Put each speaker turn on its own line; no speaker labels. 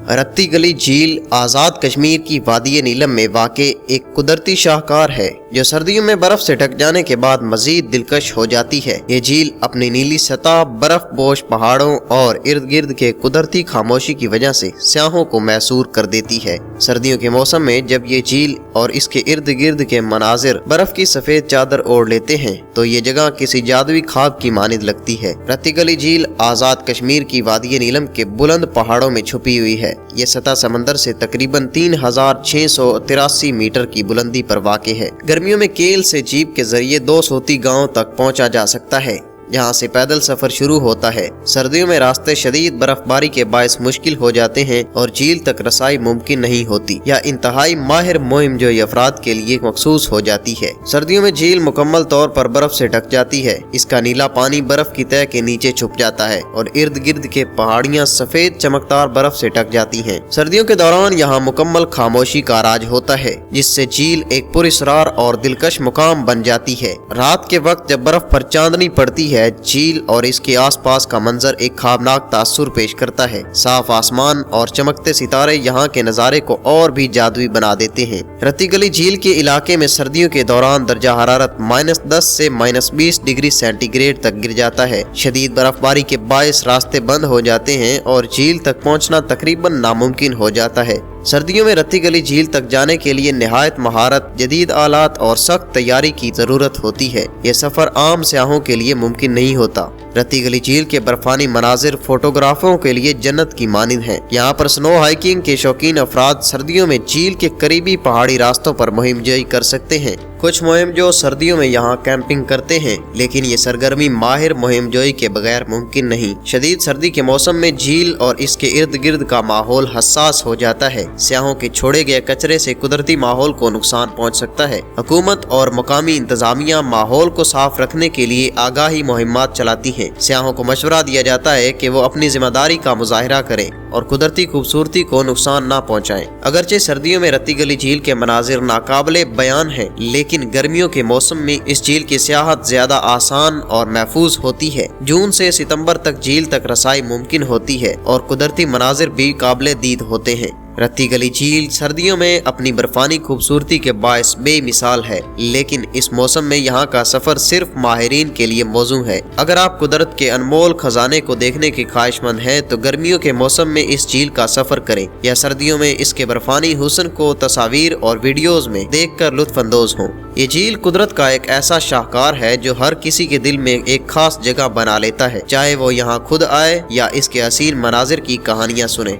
रत्ती गली झील आज़ाद कश्मीर की वादी नीलम में वाक़ एक कुदरती शाहकार है जो सर्दियों में बर्फ से ढक जाने के बाद मजीद दिलकश हो जाती है। ये झील अपनी नीली सतह, बर्फ पोश पहाड़ों और इर्द गिर्द के कुदरती खामोशी की वजह से सयाहों को मैसूर कर देती है। सर्दियों के मौसम में जब ये झील और इसके इर्द गिर्द के मनाजिर बर्फ की सफेद चादर ओढ़ लेते हैं तो ये जगह किसी जादुई ख्वाब की मानिंद लगती है। रत्ती गली झील आज़ाद कश्मीर की वादी नीलम के बुलंद पहाड़ों में छुपी हुई है। ये सतह समंदर से तकरीबन 3683 मीटर की बुलंदी पर वाक़ है। गर्मियों में केल से जीप के जरिए 2 सोती गांव तक पहुंचा जा सकता है, जहां से पैदल सफर शुरू होता है। सर्दियों में रास्ते शदीद बर्फबारी के बायस मुश्किल हो जाते हैं और झील तक रसाई मुमकिन नहीं होती या इंतहाई माहिर मुहिमजोई अफराद के लिए मखसूस हो जाती है। सर्दियों में झील मुकम्मल तौर पर बर्फ से ढक जाती है। इसका नीला पानी बर्फ की तह के नीचे छुप जाता है और इर्द गिर्द के पहाड़ियाँ सफेद चमकदार बर्फ से ढक जाती हैं। सर्दियों के दौरान यहाँ मुकम्मल खामोशी का राज होता है, जिससे झील एक पुरअसरार और दिलकश मुकाम बन जाती है। रात के वक्त जब बर्फ पर चांदनी पड़ती है, झील और इसके आसपास का मंजर एक ख्वाबनाक तासुर पेश करता है। साफ आसमान और चमकते सितारे यहाँ के नज़ारे को और भी जादुई बना देते हैं। रत्ती गली झील के इलाके में सर्दियों के दौरान दर्जा हरारत -10 से -20 डिग्री सेंटीग्रेड तक गिर जाता है। शदीद बर्फबारी के बायस रास्ते बंद हो जाते हैं और झील तक पहुँचना तकरीबन नामुमकिन हो जाता है। सर्दियों में रत्ती गली झील तक जाने के लिए निहायत महारत, जदीद आलात और सख्त तैयारी की जरूरत होती है। यह सफर आम सयाहों के लिए मुमकिन नहीं होता। रत्ती गली झील के बर्फानी मनाजिर फोटोग्राफरों के लिए जन्नत की मानिंद हैं। यहाँ पर स्नो हाइकिंग के शौकीन अफराद सर्दियों में झील के करीबी पहाड़ी रास्तों पर मुहिमजोई कर सकते हैं। कुछ मुहिम जो सर्दियों में यहाँ कैंपिंग करते हैं, लेकिन ये सरगर्मी माहिर मुहिमजोई के बगैर मुमकिन नहीं। शदीद सर्दी के मौसम में झील और इसके इर्द गिर्द का माहौल हसास हो जाता है। सयाहों के छोड़े गए कचरे से कुदरती माहौल को नुकसान पहुँच सकता है। हुकूमत और मकामी इंतजामिया माहौल को साफ रखने के लिए आगाही मुहिम्मात चलाती है। सयाहों को मशवरा दिया जाता है कि वो अपनी जिम्मेदारी का मुजाहिरा करें और कुदरती खूबसूरती को नुकसान ना पहुँचाएं। अगरचे सर्दियों में रत्ती गली झील के मनाजिर नाकाबिले बयान हैं, लेकिन गर्मियों के मौसम में इस झील की सियाहत ज्यादा आसान और महफूज होती है। जून से सितंबर तक झील तक रसाई मुमकिन होती है और कुदरती मनाजिर भी काबिले दीद होते हैं। रत्ती गली झील सर्दियों में अपनी बर्फानी खूबसूरती के बायस बेमिसाल है, लेकिन इस मौसम में यहाँ का सफर सिर्फ माहिरीन के लिए मौजू है। अगर आप कुदरत के अनमोल खजाने को देखने के ख्वाहिशमंद हैं तो गर्मियों के मौसम में इस झील का सफर करें या सर्दियों में इसके बर्फानी हुस्न को तस्वीर और वीडियोज में देखकर लुत्फ अंदोज हों। ये झील कुदरत का एक ऐसा शाहकार है जो हर किसी के दिल में एक खास जगह बना लेता है, चाहे वो यहाँ खुद आए या इसके हसीन मनाजिर की कहानियाँ सुने।